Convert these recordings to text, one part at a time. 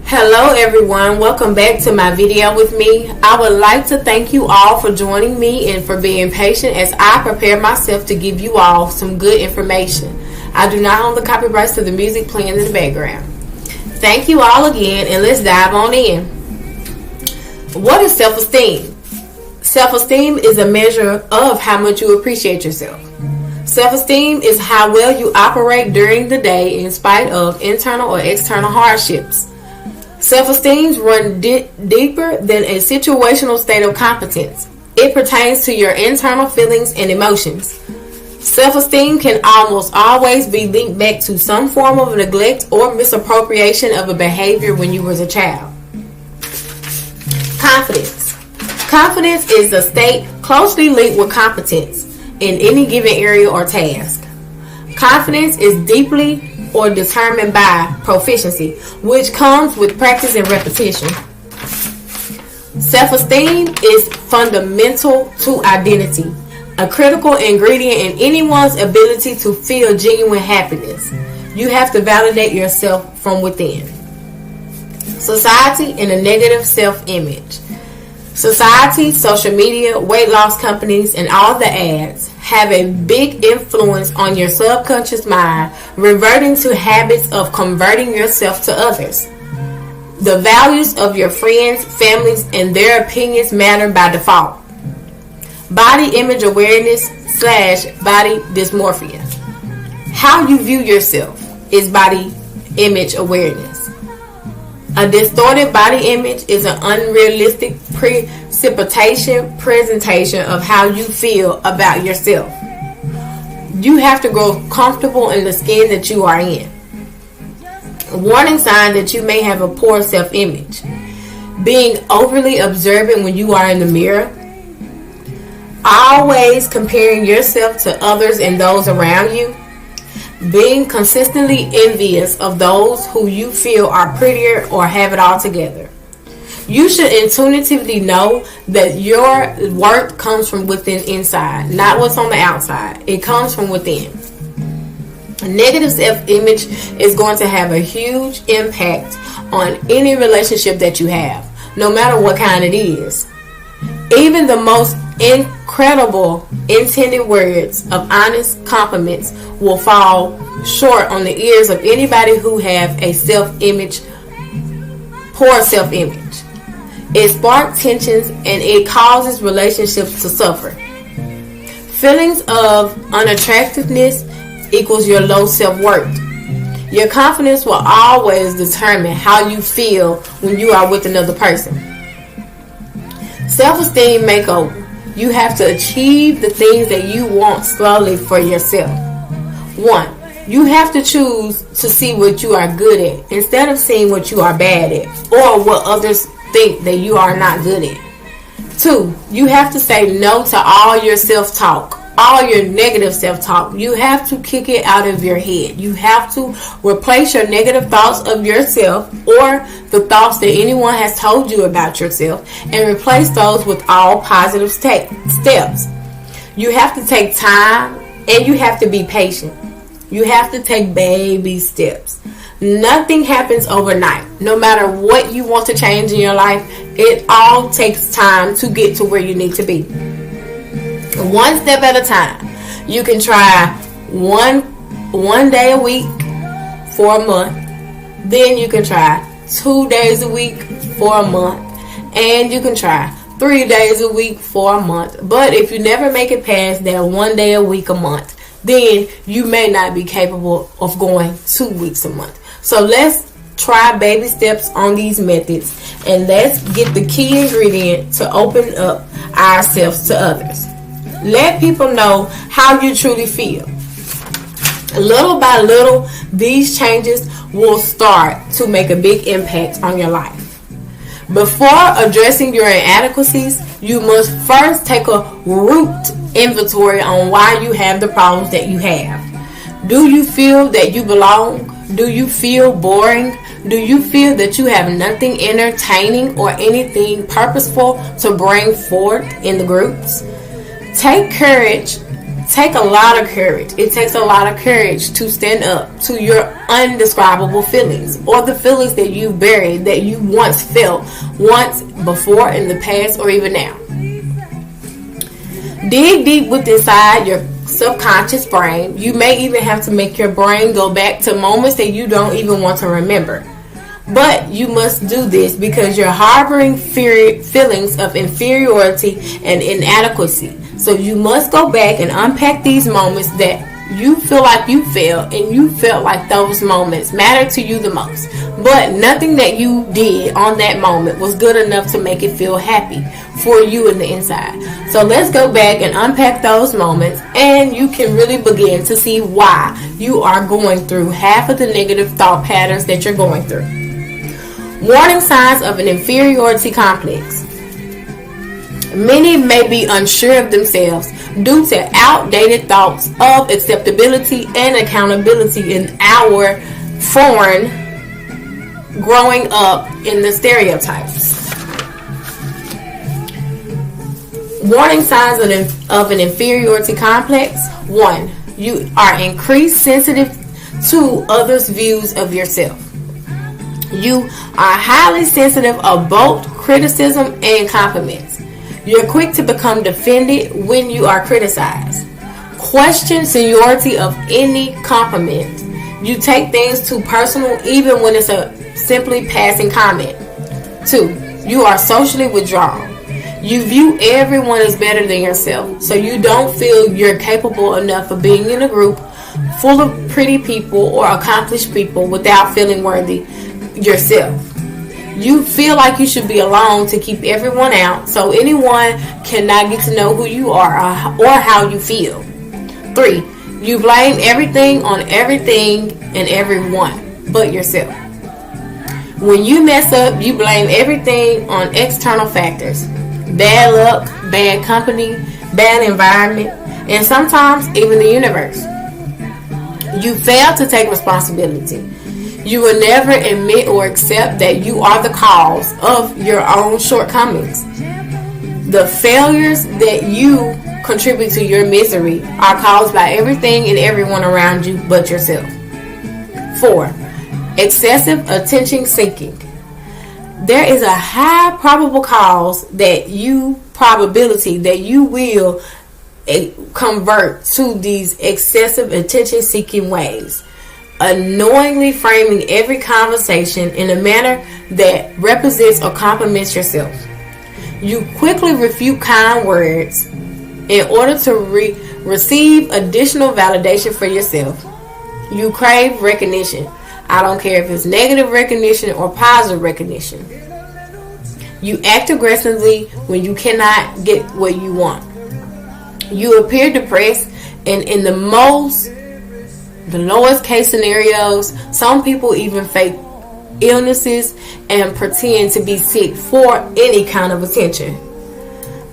Hello everyone, welcome back to my video with me. I would like to thank you all for joining me and for being patient as I prepare myself to give you all some good information. I do not own the copyrights to the music playing in the background. Thank you all again, and let's dive on in. What is self-esteem? Self-esteem is a measure of how much you appreciate yourself. Self-esteem is how well you operate during the day in spite of internal or external hardships. Self-esteem runs deeper than a situational state of competence. It pertains to your internal feelings and emotions. Self-esteem can almost always be linked back to some form of neglect or misappropriation of a behavior when you were a child. Confidence. Confidence is a state closely linked with competence in any given area or task. Confidence is deeply or determined by proficiency, which comes with practice and repetition. Self-esteem is fundamental to identity, a critical ingredient in anyone's ability to feel genuine happiness. You have to validate yourself from within. Society and a negative self-image. Society, social media, weight loss companies, and all the ads have a big influence on your subconscious mind, reverting to habits of converting yourself to others. The values of your friends, families, and their opinions matter by default. Body image awareness / body dysmorphia. How you view yourself is body image awareness. A distorted body image is an unrealistic presentation of how you feel about yourself. You have to grow comfortable in the skin that you are in. A warning sign that you may have a poor self-image. Being overly observant when you are in the mirror. Always comparing yourself to others and those around you. Being consistently envious of those who you feel are prettier or have it all together. You should intuitively know that your worth comes from within inside, not what's on the outside. It comes from within. Negative self-image is going to have a huge impact on any relationship that you have, no matter what kind it is. Even the most incredible intended words of honest compliments will fall short on the ears of anybody who have a poor self-image. It sparks tensions and it causes relationships to suffer. Feelings of unattractiveness equals your low self-worth. Your confidence will always determine how you feel when you are with another person. Self-esteem makeover. You have to achieve the things that you want slowly for yourself. 1. You have to choose to see what you are good at instead of seeing what you are bad at or what others think that you are not good at. 2. You have to say no to all your self-talk, all your negative self-talk. You have to kick it out of your head. You have to replace your negative thoughts of yourself or the thoughts that anyone has told you about yourself and replace those with all positive steps. You have to take time and you have to be patient. You have to take baby steps. Nothing happens overnight. No matter what you want to change in your life, it all takes time to get to where you need to be. One step at a time. You can try one day a week for a month. Then you can try 2 days a week for a month. And you can try 3 days a week for a month. But if you never make it past that 1 day a week a month, then you may not be capable of going 2 weeks a month. So let's try baby steps on these methods, and let's get the key ingredient to open up ourselves to others. Let people know how you truly feel. Little by little, these changes will start to make a big impact on your life. Before addressing your inadequacies, you must first take a root inventory on why you have the problems that you have. Do you feel that you belong? Do you feel boring? Do you feel that you have nothing entertaining or anything purposeful to bring forth in the groups? Take courage take a lot of courage. It takes a lot of courage to stand up to your undescribable feelings, or the feelings that you buried, that you once felt, once before, in the past, or even now. Dig deep within inside your subconscious brain. You may even have to make your brain go back to moments that you don't even want to remember. But you must do this because you're harboring feelings of inferiority and inadequacy. So you must go back and unpack these moments that you feel like you failed, and you felt like those moments matter to you the most. But nothing that you did on that moment was good enough to make it feel happy for you in the inside. So let's go back and unpack those moments, and you can really begin to see why you are going through half of the negative thought patterns that you're going through. Warning signs of an inferiority complex. Many may be unsure of themselves due to outdated thoughts of acceptability and accountability in our foreign growing up in the stereotypes. Warning signs of an inferiority complex. 1. You are increased sensitive to others' views of yourself. You are highly sensitive of both criticism and compliments. You're quick to become defended when you are criticized. Question seniority of any compliment. You take things too personal even when it's a simply passing comment. 2. You are socially withdrawn. You view everyone as better than yourself, so you don't feel you're capable enough of being in a group full of pretty people or accomplished people without feeling worthy yourself. You feel like you should be alone to keep everyone out, so anyone cannot get to know who you are or how you feel. 3. You blame everything on everything and everyone but yourself. When you mess up, you blame everything on external factors. Bad luck, bad company, bad environment, and sometimes even the universe. You fail to take responsibility. You will never admit or accept that you are the cause of your own shortcomings. The failures that you contribute to your misery are caused by everything and everyone around you but yourself. 4. Excessive attention seeking. There is a high probability that you will convert to these excessive attention seeking ways, unknowingly framing every conversation in a manner that represents or compliments yourself. You quickly refute kind words in order to receive additional validation for yourself. You crave recognition. I don't care if it's negative recognition or positive recognition. You act aggressively when you cannot get what you want. You appear depressed, and in the lowest case scenarios, some people even fake illnesses and pretend to be sick for any kind of attention.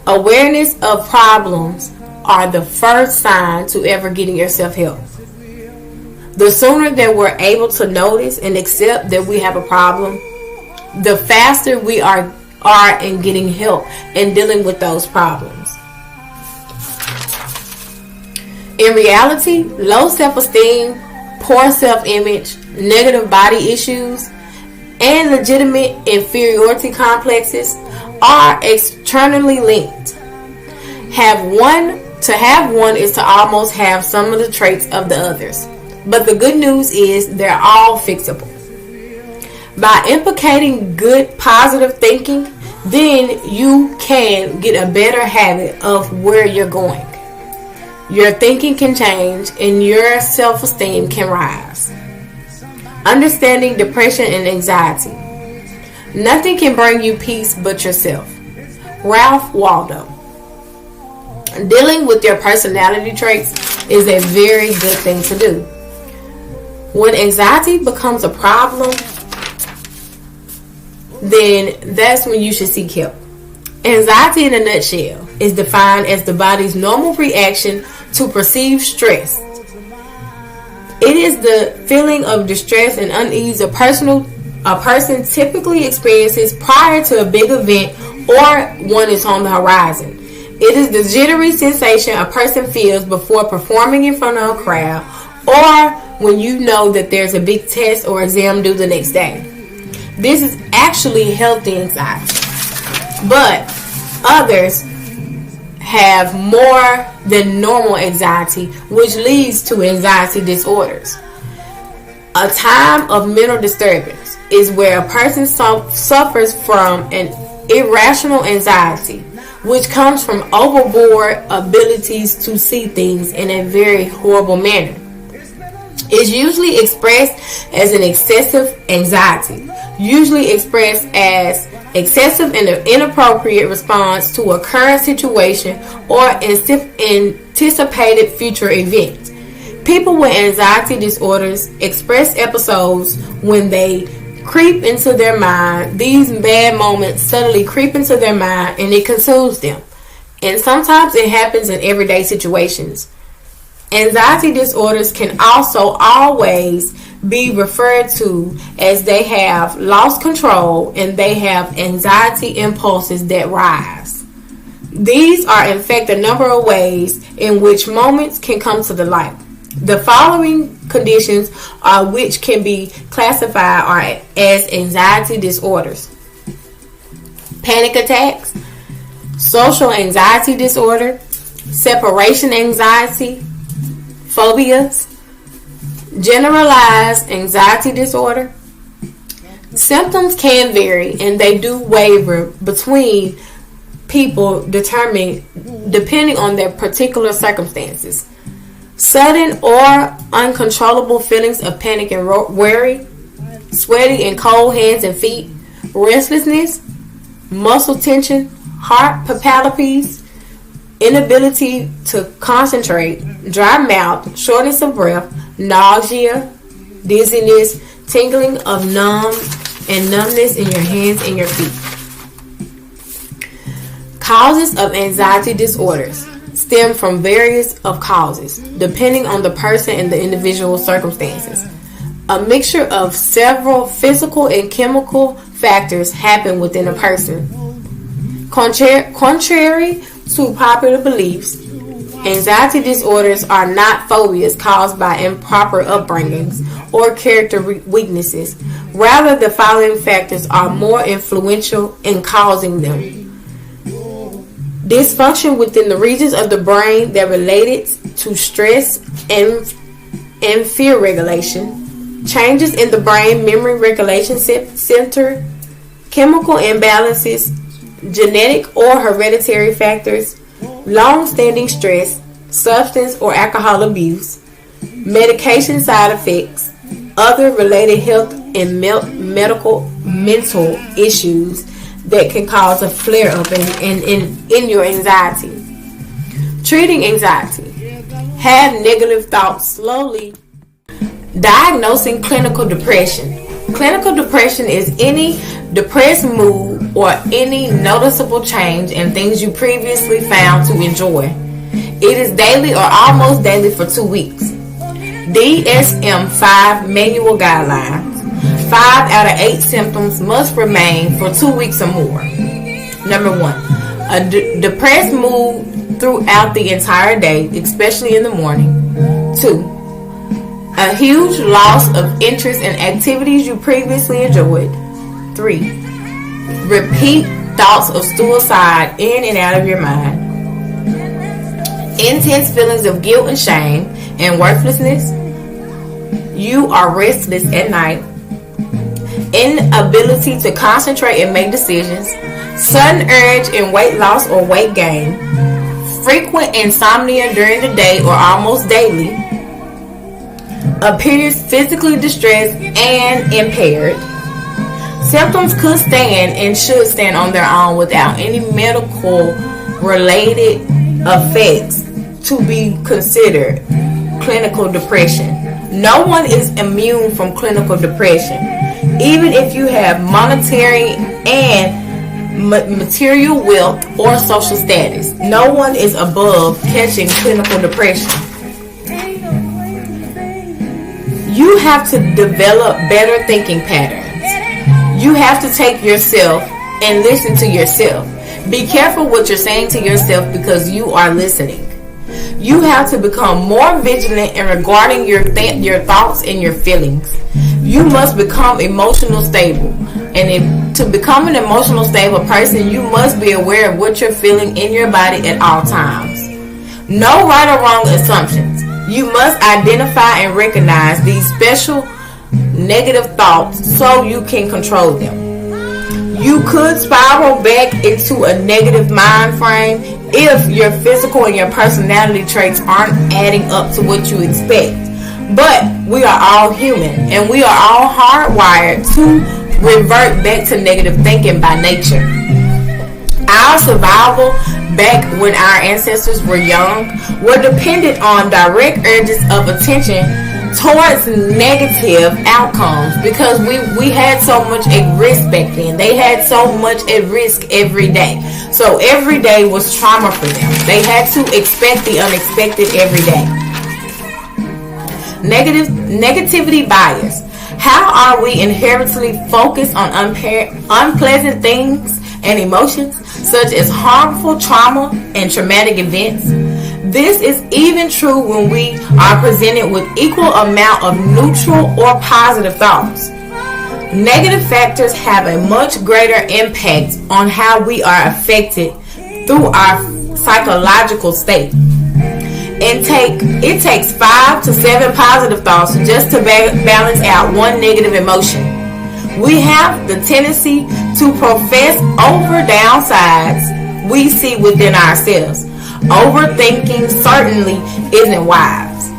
Awareness of problems are the first sign to ever getting yourself help. The sooner that we're able to notice and accept that we have a problem, the faster we are in getting help and dealing with those problems. In reality, low self-esteem, poor self-image, negative body issues, and legitimate inferiority complexes are externally linked. To have one is to almost have some of the traits of the others. But the good news is they're all fixable. By implicating good, positive thinking, then you can get a better habit of where you're going. Your thinking can change and your self-esteem can rise. Understanding depression and anxiety. Nothing can bring you peace but yourself. Ralph Waldo. Dealing with your personality traits is a very good thing to do. When anxiety becomes a problem, then that's when you should seek help. Anxiety in a nutshell is defined as the body's normal reaction to perceived stress. It is the feeling of distress and unease a person typically experiences prior to a big event or one is on the horizon. It is the jittery sensation a person feels before performing in front of a crowd, or when you know that there's a big test or exam due the next day. This is actually healthy anxiety. But others have more than normal anxiety, which leads to anxiety disorders. A time of mental disturbance is where a person suffers from an irrational anxiety, which comes from overboard abilities to see things in a very horrible manner. It's usually expressed as an excessive anxiety, usually expressed as excessive and inappropriate response to a current situation or anticipated future events. People with anxiety disorders express episodes when they creep into their mind. These bad moments suddenly creep into their mind and it consumes them. And sometimes it happens in everyday situations. Anxiety disorders can also always be referred to as they have lost control and they have anxiety impulses that rise. These are in fact a number of ways in which moments can come to the light. The following conditions are which can be classified as anxiety disorders: panic attacks, social anxiety disorder, separation anxiety, phobias, generalized anxiety disorder. Symptoms can vary and they do waver between people depending on their particular circumstances. Sudden or uncontrollable feelings of panic and worry, sweaty and cold hands and feet, restlessness, muscle tension, heart palpitations, inability to concentrate, dry mouth, shortness of breath, nausea, dizziness, tingling of numbness in your hands and your feet. Causes of anxiety disorders stem from various of causes, depending on the person and the individual circumstances. A mixture of several physical and chemical factors happen within a person. Contrary to popular beliefs, anxiety disorders are not phobias caused by improper upbringings or character weaknesses. Rather, the following factors are more influential in causing them: dysfunction within the regions of the brain that related to stress and fear regulation, changes in the brain memory regulation center, chemical imbalances, genetic or hereditary factors, long-standing stress, substance or alcohol abuse, medication side effects, other related health and mental issues that can cause a flare-up in your anxiety. Treating anxiety. Have negative thoughts slowly. Diagnosing clinical depression. Clinical depression is any depressed mood or any noticeable change in things you previously found to enjoy. It is daily or almost daily for 2 weeks. DSM-5 manual guidelines. 5 out of 8 symptoms must remain for 2 weeks or more. Number 1, a depressed mood throughout the entire day, especially in the morning. 2, a huge loss of interest in activities you previously enjoyed. 3, repeat thoughts of suicide in and out of your mind. Intense feelings of guilt and shame and worthlessness. You are restless at night. Inability to concentrate and make decisions. Sudden urge in weight loss or weight gain. Frequent insomnia during the day or almost daily. Appears physically distressed and impaired. Symptoms could stand and should stand on their own without any medical related effects to be considered clinical depression. No one is immune from clinical depression. Even if you have monetary and material wealth or social status, no one is above catching clinical depression. You have to develop better thinking patterns. You have to take yourself and listen to yourself. Be careful what you're saying to yourself because you are listening. You have to become more vigilant in regarding your thoughts and your feelings. You must become emotional stable. And to become an emotional stable person, you must be aware of what you're feeling in your body at all times. No right or wrong assumptions. You must identify and recognize these special negative thoughts so you can control them. You could spiral back into a negative mind frame if your physical and your personality traits aren't adding up to what you expect. But we are all human, and we are all hardwired to revert back to negative thinking by nature. Our survival back when our ancestors were young were dependent on direct urges of attention towards negative outcomes because we had so much at risk back then. They had so much at risk every day. So every day was trauma for them. They had to expect the unexpected every day. Negativity bias. How are we inherently focused on unpleasant things and emotions such as harmful trauma and traumatic events? This is even true when we are presented with equal amount of neutral or positive thoughts. Negative factors have a much greater impact on how we are affected through our psychological state. It takes 5 to 7 positive thoughts just to balance out one negative emotion. We have the tendency to profess over downsides we see within ourselves. Overthinking certainly isn't wise.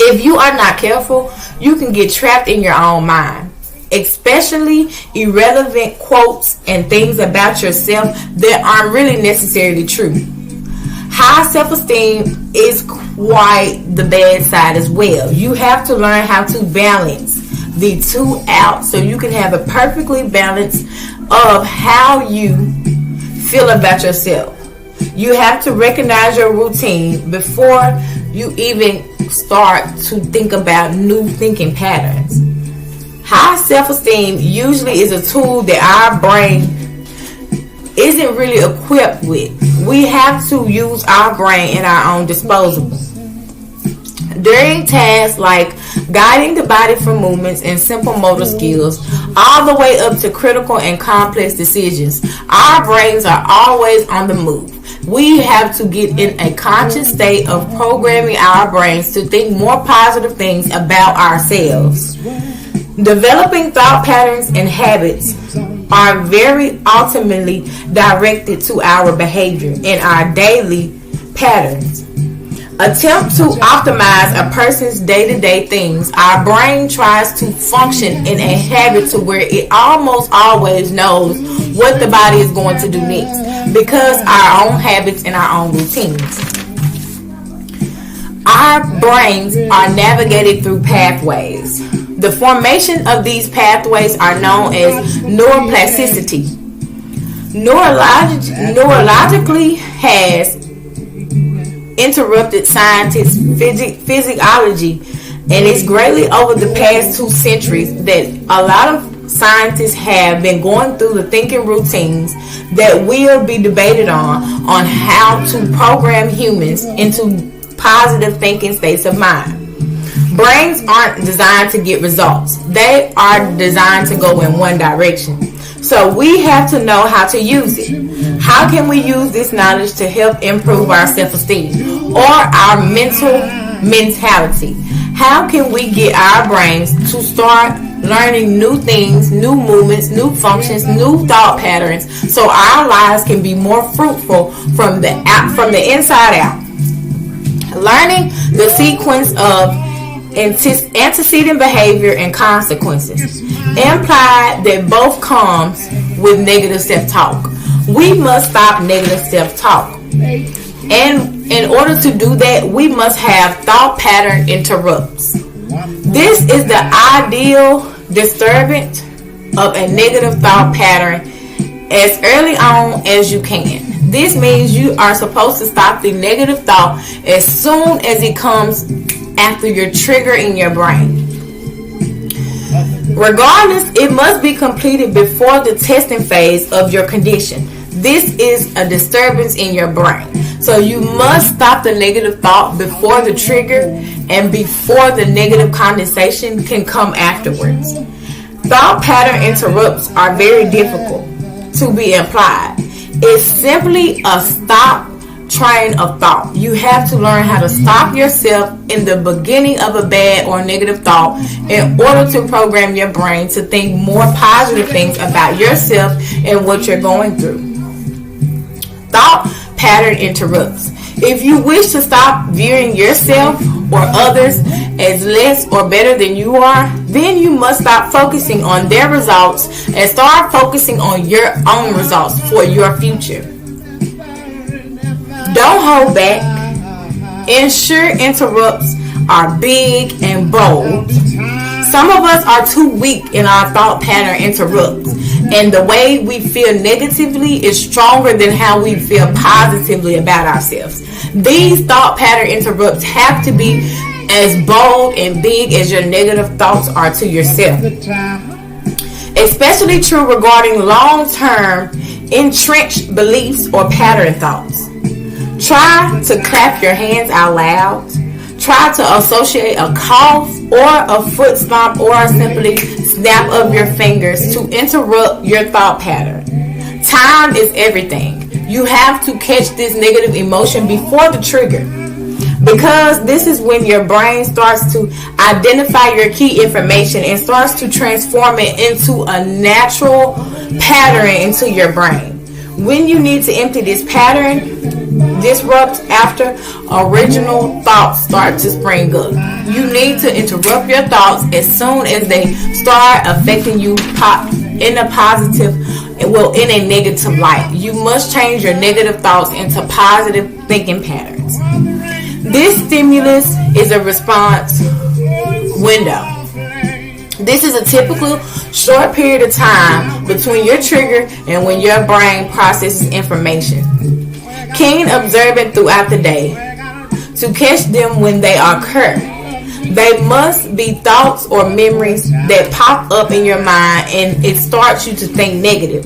If you are not careful, you can get trapped in your own mind, especially irrelevant quotes and things about yourself that aren't really necessarily true. High self-esteem is quite the bad side as well. You have to learn how to balance the two out so you can have a perfectly balance of how you feel about yourself. You have to recognize your routine before you even start to think about new thinking patterns. High self-esteem usually is a tool that our brain isn't really equipped with. We have to use our brain at our own disposal. During tasks like guiding the body for movements and simple motor skills, all the way up to critical and complex decisions, our brains are always on the move. We have to get in a conscious state of programming our brains to think more positive things about ourselves. Developing thought patterns and habits are very ultimately directed to our behavior and our daily patterns. Attempt to optimize a person's day-to-day things. Our brain tries to function in a habit to where it almost always knows what the body is going to do next because our own habits and our own routines. Our brains are navigated through pathways. The formation of these pathways are known as neuroplasticity. Neurologically has interrupted scientists' physiology, and it's greatly over the past 2 centuries that a lot of scientists have been going through the thinking routines that will be debated on how to program humans into positive thinking states of mind. Brains aren't designed to get results. They are designed to go in one direction. So we have to know how to use it. How can we use this knowledge to help improve our self-esteem or our mentality? How can we get our brains to start learning new things, new movements, new functions, new thought patterns so our lives can be more fruitful from the inside out? Learning the sequence of antecedent behavior and consequences imply that both comes with negative self-talk. We must stop negative self-talk, and in order to do that, we must have thought pattern interrupts. This is the ideal disturbance of a negative thought pattern as early on as you can. This means you are supposed to stop the negative thought as soon as it comes after your trigger in your brain. Regardless, it must be completed before the testing phase of your condition. This is a disturbance in your brain. So you must stop the negative thought before the trigger and before the negative condensation can come afterwards. Thought pattern interrupts are very difficult to be applied. It's simply a stop train of thought. You have to learn how to stop yourself in the beginning of a bad or negative thought in order to program your brain to think more positive things about yourself and what you're going through. Thought pattern interrupts. If you wish to stop viewing yourself or others as less or better than you are, then you must stop focusing on their results and start focusing on your own results for your future. Don't hold back. Ensure interrupts are big and bold. Some of us are too weak in our thought pattern interrupts, and the way we feel negatively is stronger than how we feel positively about ourselves. These thought pattern interrupts have to be as bold and big as your negative thoughts are to yourself. Especially true regarding long-term entrenched beliefs or pattern thoughts. Try to clap your hands out loud. Try to associate a cough or a foot stomp or a simply snap of your fingers to interrupt your thought pattern. Time is everything. You have to catch this negative emotion before the trigger, because this is when your brain starts to identify your key information and starts to transform it into a natural pattern into your brain. When you need to empty this pattern, disrupt after original thoughts start to spring up. You need to interrupt your thoughts as soon as they start affecting you in a positive, in a negative light. You must change your negative thoughts into positive thinking patterns. This stimulus is a response window. This is a typical short period of time between your trigger and when your brain processes information. Keen observant throughout the day to catch them when they occur. They must be thoughts or memories that pop up in your mind and it starts you to think negative.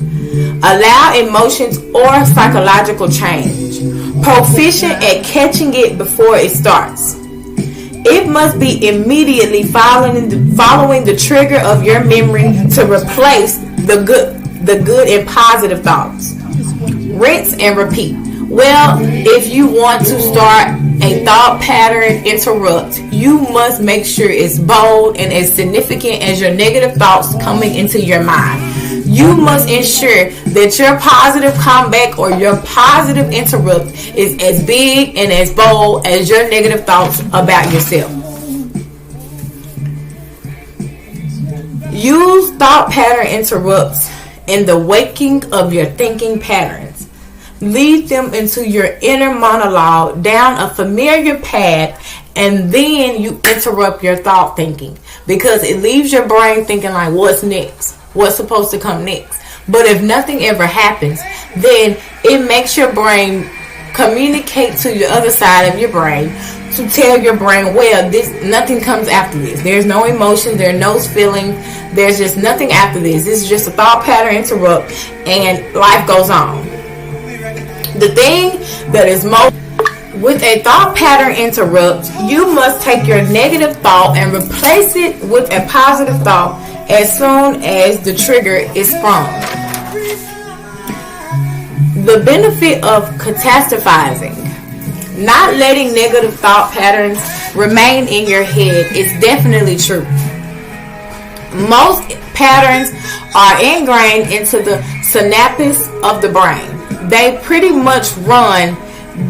Allow emotions or psychological change. Proficient at catching it before it starts. It must be immediately following the trigger of your memory to replace the good and positive thoughts. Rinse and repeat. Well, if you want to start a thought pattern interrupt, you must make sure it's bold and as significant as your negative thoughts coming into your mind. You must ensure that your positive comeback or your positive interrupt is as big and as bold as your negative thoughts about yourself. Use thought pattern interrupts in the waking of your thinking patterns. Lead them into your inner monologue down a familiar path, and then you interrupt your thought thinking, because it leaves your brain thinking like, what's next? What's supposed to come next? But if nothing ever happens, then it makes your brain communicate to your other side of your brain to tell your brain, well, nothing comes after this. There's no emotion, there are no feelings, there's just nothing after this. This is just a thought pattern interrupt, and life goes on. The thing that is most with a thought pattern interrupt, you must take your negative thought and replace it with a positive thought as soon as the trigger is sprung. The benefit of catastrophizing, not letting negative thought patterns remain in your head, is definitely true. Most patterns are ingrained into the synapses of the brain. They pretty much run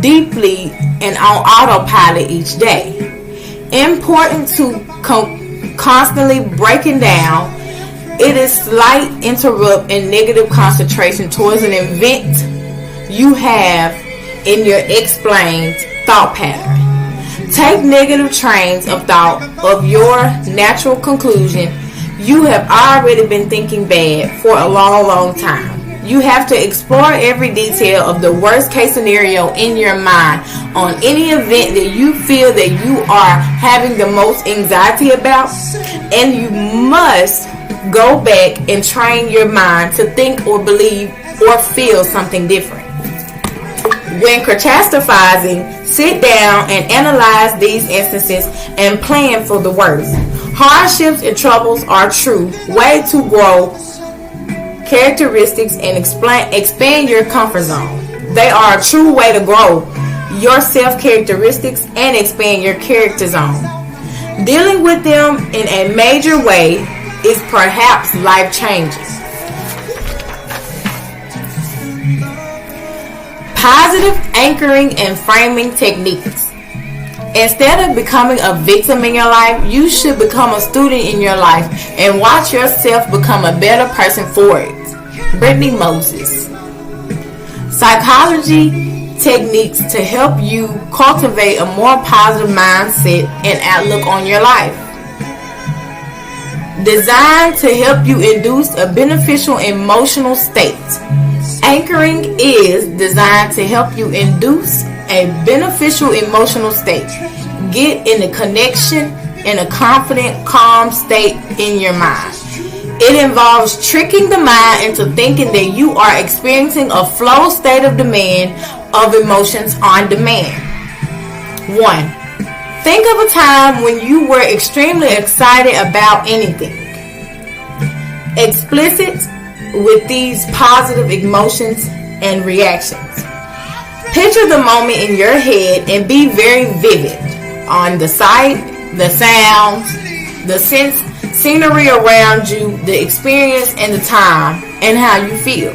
deeply and on autopilot each day. Important to constantly breaking down. It is slight interrupt and negative concentration towards an event you have in your explained thought pattern. Take negative trains of thought of your natural conclusion. You have already been thinking bad for a long time. You have to explore every detail of the worst case scenario in your mind on any event that you feel that you are having the most anxiety about, and you must go back and train your mind to think or believe or feel something different. When catastrophizing, sit down and analyze these instances and plan for the worst. Hardships and troubles are a true way to grow characteristics and expand your comfort zone. They are a true way to grow your self-characteristics and expand your character zone. Dealing with them in a major way is perhaps life-changing. Positive anchoring and framing techniques. Instead of becoming a victim in your life, you should become a student in your life and watch yourself become a better person for it. Brittany Moses. Psychology techniques to help you cultivate a more positive mindset and outlook on your life. Designed to help you induce a beneficial emotional state. Anchoring is designed to help you induce a beneficial emotional state. Get in a connection in a confident, calm state in your mind. It involves tricking the mind into thinking that you are experiencing a flow state of demand of emotions on demand. 1. Think of a time when you were extremely excited about anything. Explicit with these positive emotions and reactions. Picture the moment in your head and be very vivid on the sight, the sounds, the scenery around you, the experience and the time, and how you feel.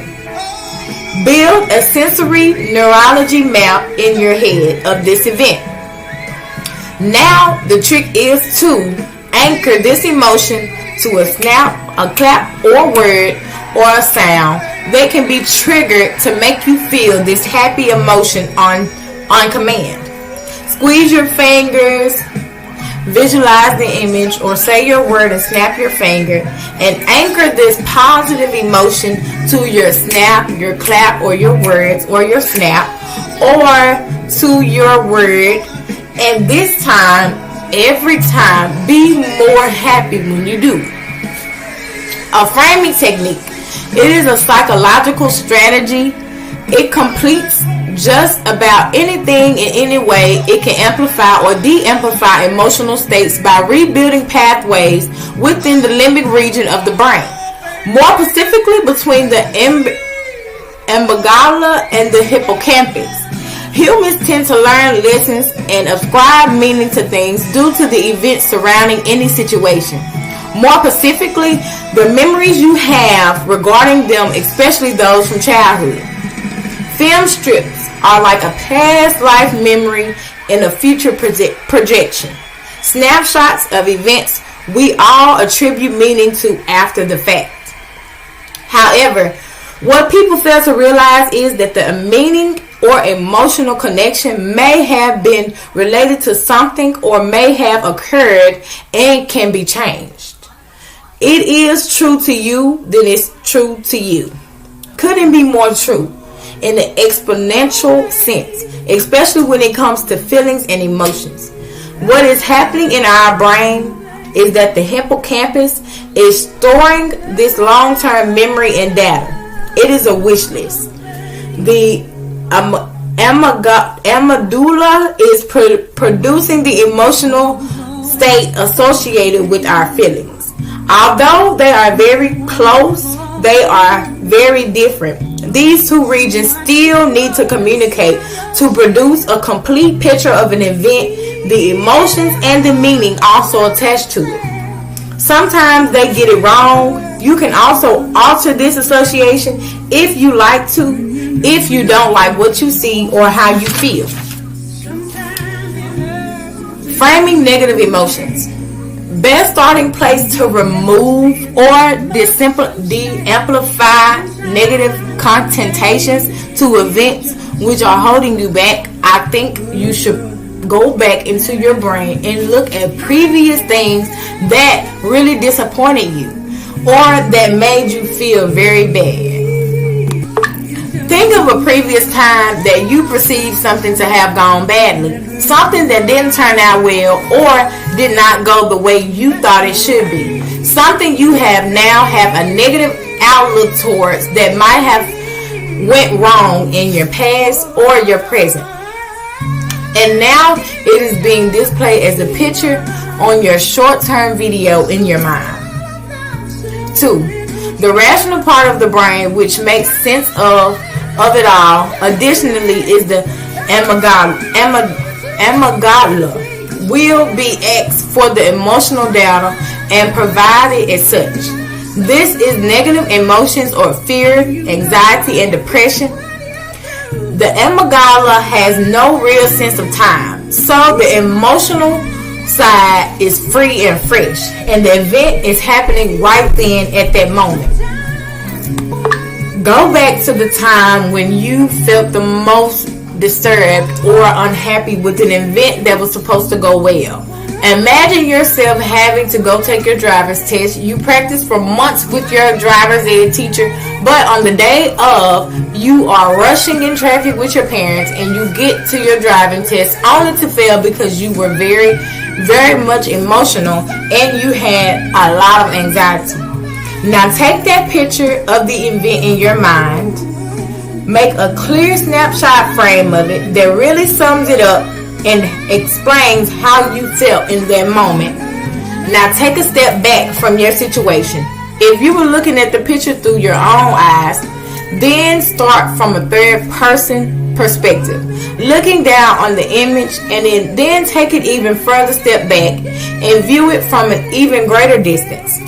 Build a sensory neurology map in your head of this event. Now the trick is to anchor this emotion to a snap, a clap, or word, or a sound that can be triggered to make you feel this happy emotion on command. Squeeze your fingers, visualize the image, or say your word and snap your finger, and anchor this positive emotion to your snap, your clap, or your words, or your snap, or to your word. And this time, every time, be more happy when you do. A framing technique. It is a psychological strategy. It completes just about anything in any way. It can amplify or de-amplify emotional states by rebuilding pathways within the limbic region of the brain. More specifically between the amygdala and the hippocampus. Humans tend to learn lessons and ascribe meaning to things due to the events surrounding any situation. More specifically, the memories you have regarding them, especially those from childhood. Film strips are like a past life memory and a future projection. Snapshots of events we all attribute meaning to after the fact. However, what people fail to realize is that the meaning or emotional connection may have been related to something or may have occurred and can be changed. It is true to you, then it's true to you. Couldn't be more true in an exponential sense, especially when it comes to feelings and emotions. What is happening in our brain is that the hippocampus is storing this long-term memory and data. It is a wish list. The amygdala is producing the emotional state associated with our feelings. Although they are very close, they are very different. These two regions still need to communicate to produce a complete picture of an event, the emotions and the meaning also attached to it. Sometimes they get it wrong. You can also alter this association if you like to, if you don't like what you see or how you feel. Framing negative emotions. Best starting place to remove or de-amplify negative connotations to events which are holding you back. I think you should go back into your brain and look at previous things that really disappointed you or that made you feel very bad. Think of a previous time that you perceived something to have gone badly, something that didn't turn out well or did not go the way you thought it should be. something you have now have a negative outlook towards that might have went wrong in your past or your present. And now it is being displayed as a picture on your short-term video in your mind. 2. The rational part of the brain, which makes sense of it all, additionally, is the amygdala, will be asked for the emotional data and provided as such. This is negative emotions or fear, anxiety, and depression. The amygdala has no real sense of time, so the emotional side is free and fresh, and the event is happening right then at that moment. Go back to the time when you felt the most disturbed or unhappy with an event that was supposed to go well. Imagine yourself having to go take your driver's test. You practiced for months with your driver's ed teacher, but on the day of, you are rushing in traffic with your parents and you get to your driving test only to fail because you were very, very much emotional and you had a lot of anxiety. Now take that picture of the event in your mind, make a clear snapshot frame of it that really sums it up and explains how you felt in that moment. Now take a step back from your situation. If you were looking at the picture through your own eyes, then start from a third person perspective, looking down on the image, and then take it even further step back and view it from an even greater distance.